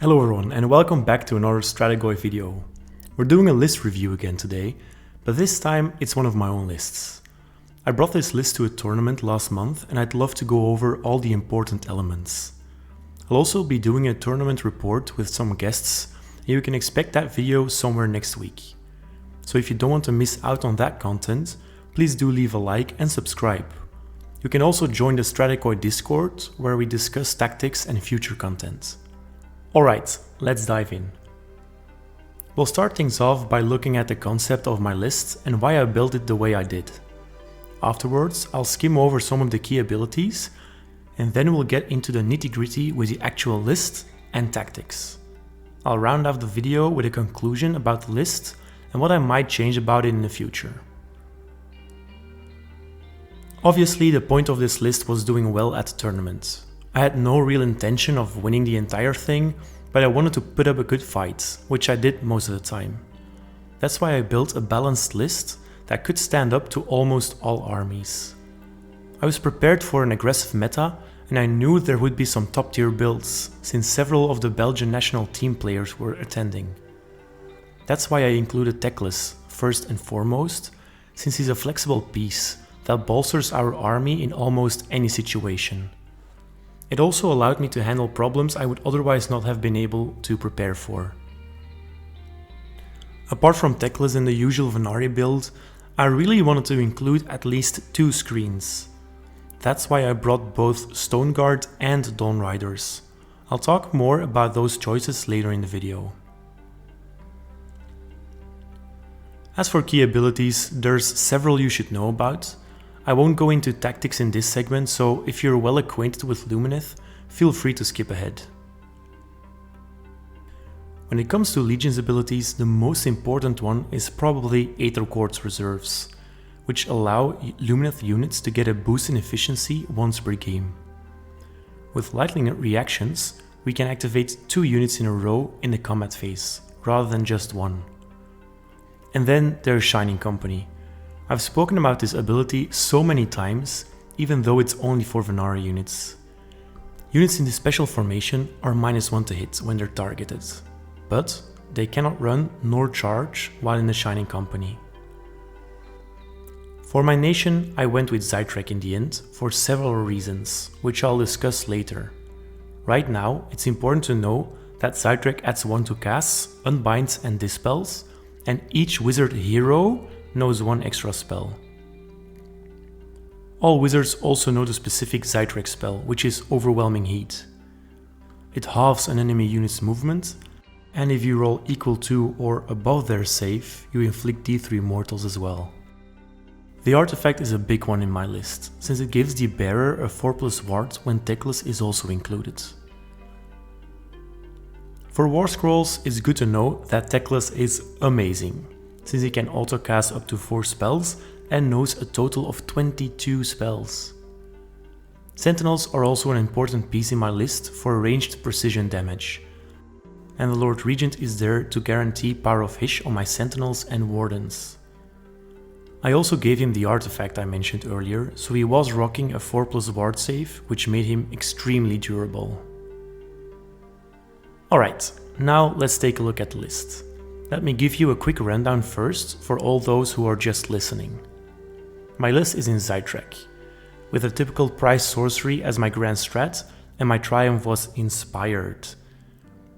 Hello everyone and welcome back to another Strategoy video. We're doing a list review again today, but this time it's one of my own lists. I brought this list to a tournament last month and I'd love to go over all the important elements. I'll also be doing a tournament report with some guests and you can expect that video somewhere next week. So if you don't want to miss out on that content, please do leave a like and subscribe. You can also join the Strategoy Discord where we discuss tactics and future content. Alright, let's dive in. We'll start things off by looking at the concept of my list and why I built it the way I did. Afterwards, I'll skim over some of the key abilities and then we'll get into the nitty-gritty with the actual list and tactics. I'll round off the video with a conclusion about the list and what I might change about it in the future. Obviously, the point of this list was doing well at the tournament. I had no real intention of winning the entire thing, but I wanted to put up a good fight, which I did most of the time. That's why I built a balanced list that could stand up to almost all armies. I was prepared for an aggressive meta and I knew there would be some top tier builds, since several of the Belgian national team players were attending. That's why I included Teclis first and foremost, since he's a flexible piece that bolsters our army in almost any situation. It also allowed me to handle problems I would otherwise not have been able to prepare for. Apart from Teclis and the usual Venari build, I really wanted to include at least 2 screens. That's why I brought both Stone Guard and Dawn Riders. I'll talk more about those choices later in the video. As for key abilities, there's several you should know about. I won't go into tactics in this segment, so if you're well acquainted with Lumineth, feel free to skip ahead. When it comes to Legion's abilities, the most important one is probably Aether Quartz reserves, which allow Lumineth units to get a boost in efficiency once per game. With lightning reactions, we can activate 2 units in a row in the combat phase, rather than just 1. And then there's Shining Company. I've spoken about this ability so many times, even though it's only for Venari units. Units in this special formation are -1 to hit when they're targeted, but they cannot run nor charge while in the Shining Company. For my nation, I went with Zaitrec in the end for several reasons, which I'll discuss later. Right now, it's important to know that Zaitrec adds 1 to casts, unbinds and dispels, and each wizard hero knows 1 extra spell. All wizards also know the specific Zaitrec spell, which is Overwhelming Heat. It halves an enemy unit's movement, and if you roll equal to or above their save, you inflict D3 mortals as well. The artifact is a big one in my list, since it gives the bearer a 4+ ward when Teclis is also included. For War Scrolls, it's good to know that Teclis is amazing, since he can autocast up to 4 spells and knows a total of 22 spells. Sentinels are also an important piece in my list for ranged precision damage, and the Lord Regent is there to guarantee Power of Hish on my Sentinels and Wardens. I also gave him the artifact I mentioned earlier, so he was rocking a 4+ ward save, which made him extremely durable. Alright, now let's take a look at the list. Let me give you a quick rundown first for all those who are just listening. My list is in Zaitrec, with a typical prize sorcery as my grand strat, and my triumph was Inspired.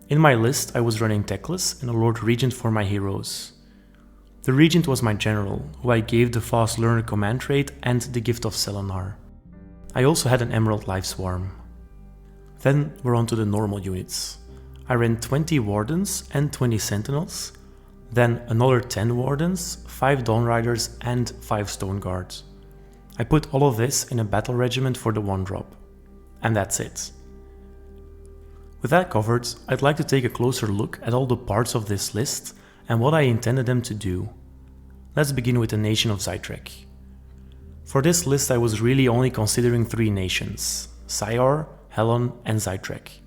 In my list I was running Teclis and a Lord Regent for my heroes. The Regent was my general, who I gave the Fast Learner command trait and the Gift of Selenar. I also had an Emerald Life Swarm. Then we're on to the normal units. I ran 20 Wardens and 20 Sentinels, then another 10 Wardens, 5 Dawn Riders and 5 Stone Guards. I put all of this in a battle regiment for the 1-drop. And that's it. With that covered, I'd like to take a closer look at all the parts of this list and what I intended them to do. Let's begin with the nation of Zaitrec. For this list I was really only considering 3 nations, Syar, Helon and Zaitrec.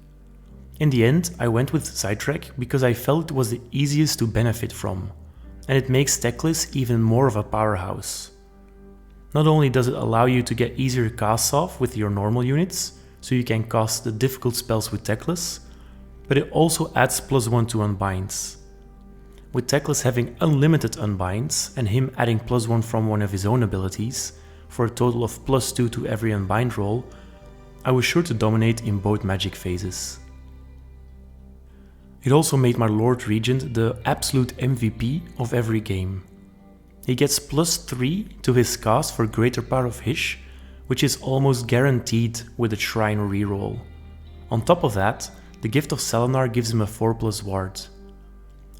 In the end, I went with Zaitrec because I felt it was the easiest to benefit from, and it makes Teclis even more of a powerhouse. Not only does it allow you to get easier casts off with your normal units, so you can cast the difficult spells with Teclis, but it also adds +1 to unbinds. With Teclis having unlimited unbinds and him adding +1 from one of his own abilities, for a total of +2 to every unbind roll, I was sure to dominate in both magic phases. It also made my Lord Regent the absolute MVP of every game. He gets +3 to his cast for greater power of Hish, which is almost guaranteed with a Shrine reroll. On top of that, the Gift of Selenar gives him a 4+ ward.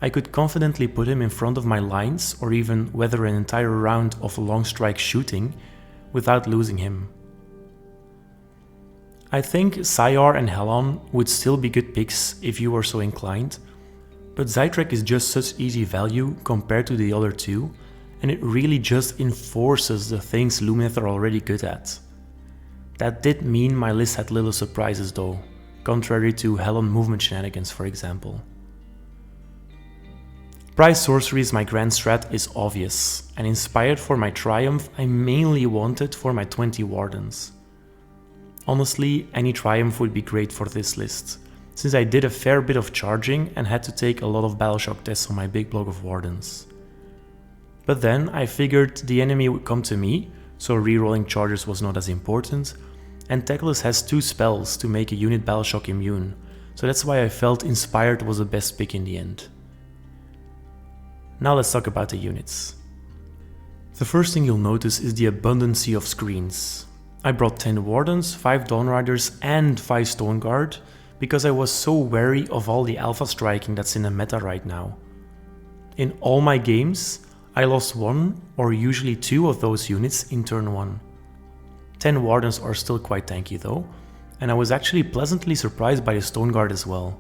I could confidently put him in front of my lines or even weather an entire round of long strike shooting without losing him. I think Syar and Helon would still be good picks if you were so inclined, but Zaitrec is just such easy value compared to the other two, and it really just enforces the things Lumineth are already good at. That did mean my list had little surprises though, contrary to Helon movement shenanigans for example. Prize Sorceries my grand strat is obvious, and inspired for my Triumph I mainly wanted for my 20 Wardens. Honestly, any Triumph would be great for this list, since I did a fair bit of charging and had to take a lot of Battleshock tests on my big block of Wardens. But then I figured the enemy would come to me, so rerolling charges was not as important, and Teclis has 2 spells to make a unit Battleshock immune, so that's why I felt Inspired was the best pick in the end. Now let's talk about the units. The first thing you'll notice is the abundance of screens. I brought 10 Wardens, 5 Dawnriders and 5 Stoneguard, because I was so wary of all the alpha striking that's in the meta right now. In all my games, I lost 1 or usually 2 of those units in turn 1. 10 Wardens are still quite tanky though, and I was actually pleasantly surprised by the Stoneguard as well.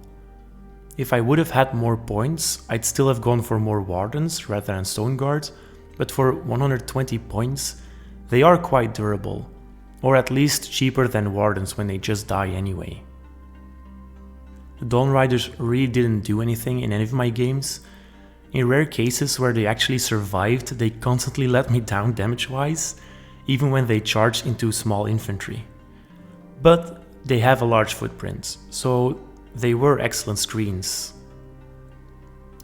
If I would have had more points, I'd still have gone for more Wardens rather than Stoneguard, but for 120 points, they are quite durable, or at least cheaper than Wardens when they just die anyway. The Dawnriders really didn't do anything in any of my games. In rare cases where they actually survived, they constantly let me down damage-wise, even when they charged into small infantry. But they have a large footprint, so they were excellent screens.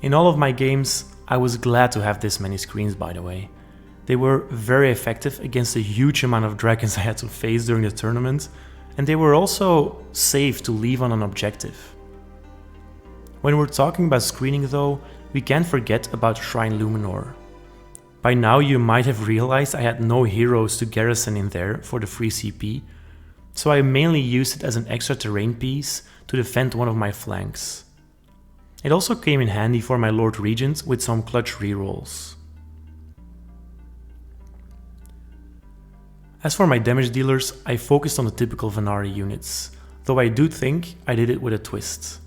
In all of my games, I was glad to have this many screens, by the way. They were very effective against a huge amount of dragons I had to face during the tournament, and they were also safe to leave on an objective. When we're talking about screening though, we can't forget about Shrine Luminor. By now you might have realized I had no heroes to garrison in there for the free CP, so I mainly used it as an extra terrain piece to defend one of my flanks. It also came in handy for my Lord Regent with some clutch rerolls. As for my damage dealers, I focused on the typical Vanari units, though I do think I did it with a twist.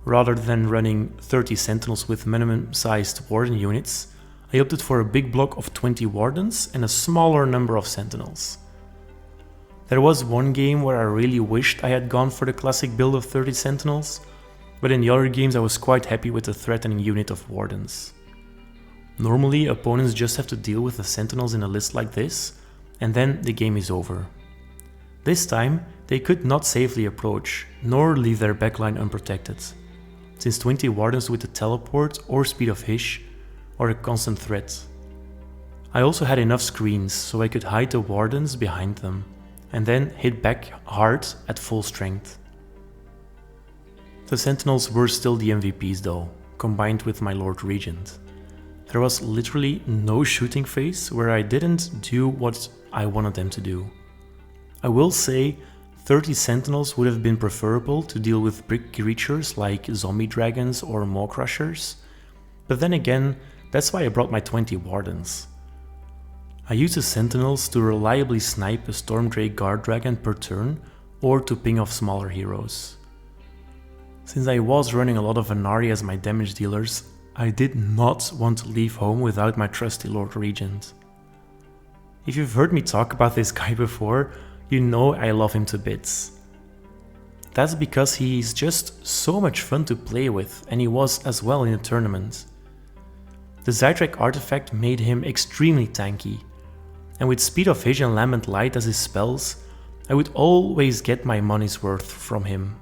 Rather than running 30 Sentinels with minimum sized Warden units, I opted for a big block of 20 Wardens and a smaller number of Sentinels. There was one game where I really wished I had gone for the classic build of 30 Sentinels, but in the other games I was quite happy with the threatening unit of Wardens. Normally opponents just have to deal with the Sentinels in a list like this, and then the game is over. This time they could not safely approach, nor leave their backline unprotected, since 20 Wardens with the teleport or speed of Hish are a constant threat. I also had enough screens so I could hide the Wardens behind them, and then hit back hard at full strength. The Sentinels were still the MVPs though, combined with my Lord Regent. There was literally no shooting phase where I didn't do what I wanted them to do. I will say 30 Sentinels would have been preferable to deal with brick creatures like zombie dragons or maw crushers, but then again, that's why I brought my 20 Wardens. I used the Sentinels to reliably snipe a Stormdrake Guard Dragon per turn or to ping off smaller heroes. Since I was running a lot of Vanari as my damage dealers, I did not want to leave home without my trusty Lord Regent. If you've heard me talk about this guy before, you know I love him to bits. That's because he's just so much fun to play with, and he was as well in the tournament. The Zaitrec artifact made him extremely tanky, and with Speed of Hish and Lambent Light as his spells, I would always get my money's worth from him.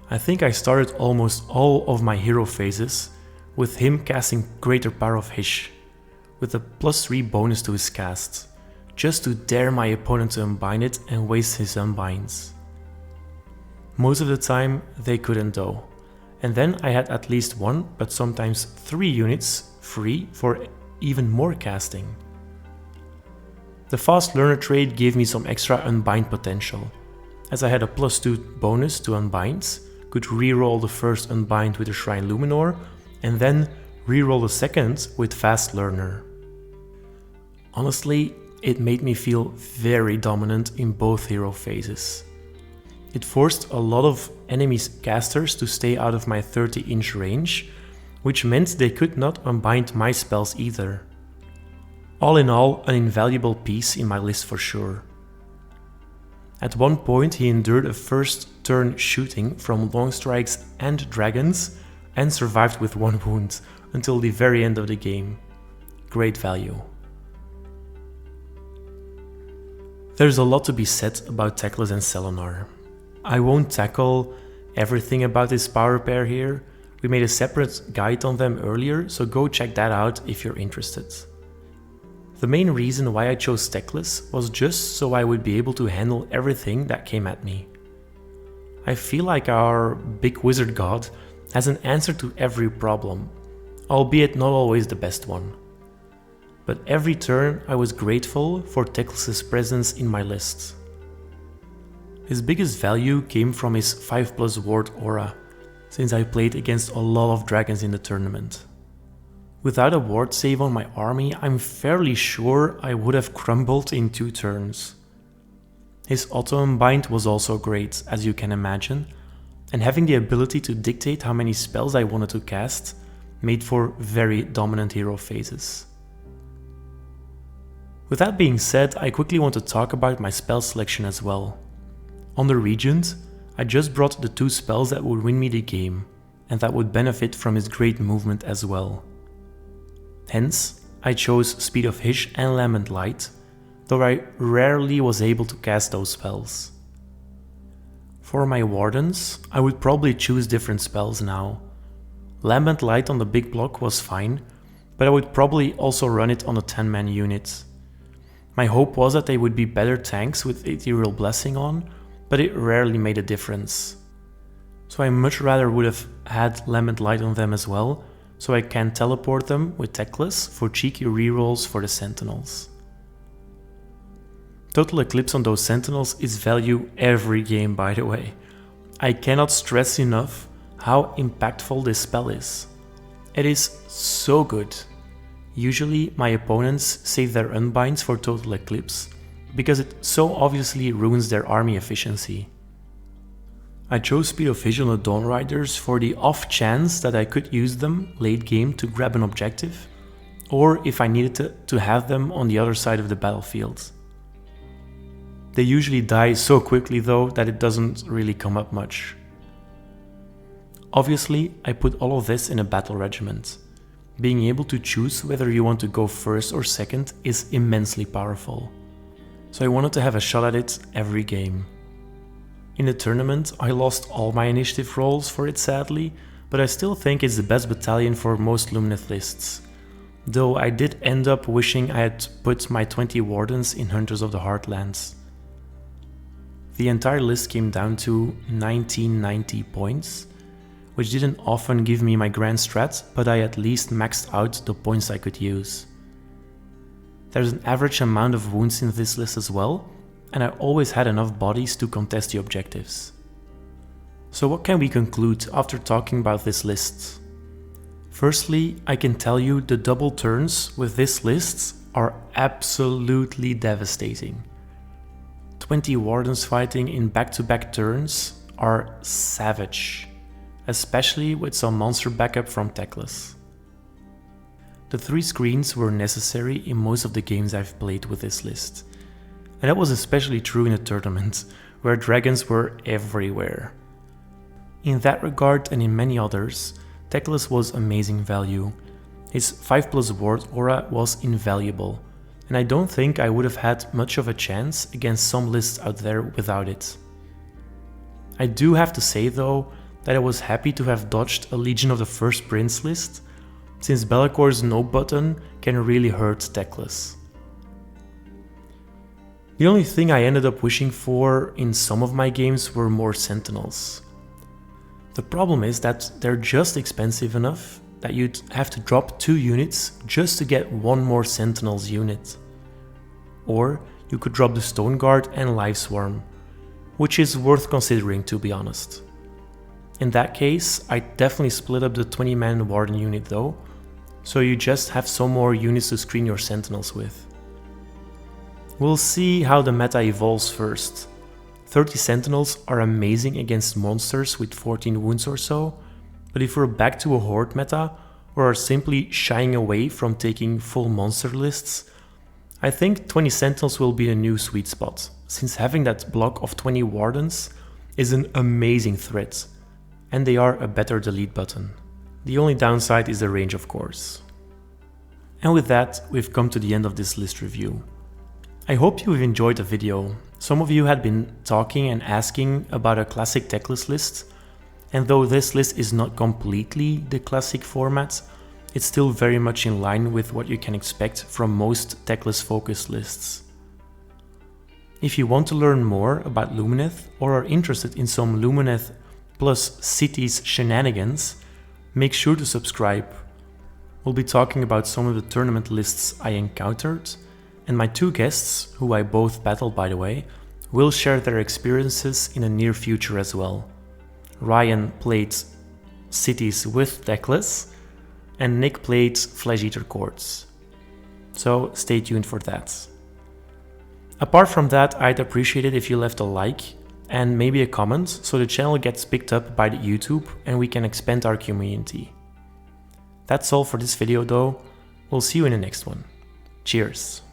I think I started almost all of my hero phases with him casting Greater Power of Hish, with a +3 bonus to his cast, just to dare my opponent to unbind it and waste his unbinds. Most of the time they couldn't though, and then I had at least 1 but sometimes 3 units free for even more casting. The fast learner trait gave me some extra unbind potential, as I had a +2 bonus to unbinds, could reroll the first unbind with the Shrine Luminor, and then reroll the second with fast learner. Honestly, it made me feel very dominant in both hero phases. It forced a lot of enemy casters to stay out of my 30-inch range, which meant they could not unbind my spells either. All in all, an invaluable piece in my list for sure. At one point he endured a first turn shooting from long strikes and dragons and survived with 1 wound until the very end of the game. Great value. There's a lot to be said about Teclis and Selenar. I won't tackle everything about this power pair here. We made a separate guide on them earlier, so go check that out if you're interested. The main reason why I chose Teclis was just so I would be able to handle everything that came at me. I feel like our big wizard god has an answer to every problem, albeit not always the best one. But every turn I was grateful for Teclis' presence in my list. His biggest value came from his 5+ ward aura, since I played against a lot of dragons in the tournament. Without a ward save on my army, I'm fairly sure I would have crumbled in 2 turns. His auto unbind was also great, as you can imagine, and having the ability to dictate how many spells I wanted to cast made for very dominant hero phases. With that being said, I quickly want to talk about my spell selection as well. On the Regent, I just brought the 2 spells that would win me the game, and that would benefit from his great movement as well. Hence, I chose Speed of Hish and Lambent Light, though I rarely was able to cast those spells. For my Wardens, I would probably choose different spells now. Lambent Light on the big block was fine, but I would probably also run it on a 10-man unit. My hope was that they would be better tanks with Ethereal Blessing on, but it rarely made a difference. So I much rather would have had Lambent Light on them as well, so I can teleport them with Teclis for cheeky rerolls for the Sentinels. Total Eclipse on those Sentinels is value every game, by the way. I cannot stress enough how impactful this spell is. It is so good. Usually my opponents save their unbinds for Total Eclipse, because it so obviously ruins their army efficiency. I chose Speed of Vision on the Dawn Riders for the off chance that I could use them late game to grab an objective, or if I needed to have them on the other side of the battlefield. They usually die so quickly though that it doesn't really come up much. Obviously, I put all of this in a battle regiment. Being able to choose whether you want to go first or second is immensely powerful, so I wanted to have a shot at it every game. In the tournament, I lost all my initiative rolls for it sadly, but I still think it's the best battalion for most Lumineth lists, though I did end up wishing I had put my 20 Wardens in Hunters of the Heartlands. The entire list came down to 1990 points, which didn't often give me my grand strat, but I at least maxed out the points I could use. There's an average amount of wounds in this list as well, and I always had enough bodies to contest the objectives. So what can we conclude after talking about this list? Firstly, I can tell you the double turns with this list are absolutely devastating. 20 Wardens fighting in back-to-back turns are savage, especially with some monster backup from Teclis. The 3 screens were necessary in most of the games I've played with this list, and that was especially true in a tournament, where dragons were everywhere. In that regard and in many others, Teclis was amazing value. His 5+ ward aura was invaluable, and I don't think I would have had much of a chance against some lists out there without it. I do have to say though, that I was happy to have dodged a Legion of the First Prince list, since Bellacor's no button can really hurt Teclis. The only thing I ended up wishing for in some of my games were more Sentinels. The problem is that they're just expensive enough that you'd have to drop 2 units just to get 1 more Sentinels unit. Or you could drop the Stone Guard and Life Swarm, which is worth considering, to be honest. In that case, I'd definitely split up the 20-man Warden unit though, so you just have some more units to screen your Sentinels with. We'll see how the meta evolves first. 30 Sentinels are amazing against monsters with 14 wounds or so, but if we're back to a Horde meta, or are simply shying away from taking full monster lists, I think 20 Sentinels will be a new sweet spot, since having that block of 20 Wardens is an amazing threat, and they are a better delete button. The only downside is the range, of course. And with that, we've come to the end of this list review. I hope you've enjoyed the video. Some of you had been talking and asking about a classic Teclis list, and though this list is not completely the classic format, it's still very much in line with what you can expect from most Teclis focused lists. If you want to learn more about Lumineth or are interested in some Lumineth plus cities shenanigans, make sure to subscribe. We'll be talking about some of the tournament lists I encountered, and my 2 guests, who I both battled by the way, will share their experiences in the near future as well. Ryan played cities with Teclis, and Nick played Flesh Eater Courts. So stay tuned for that. Apart from that, I'd appreciate it if you left a like and maybe a comment so the channel gets picked up by the YouTube and we can expand our community. That's all for this video though. We'll see you in the next one. Cheers!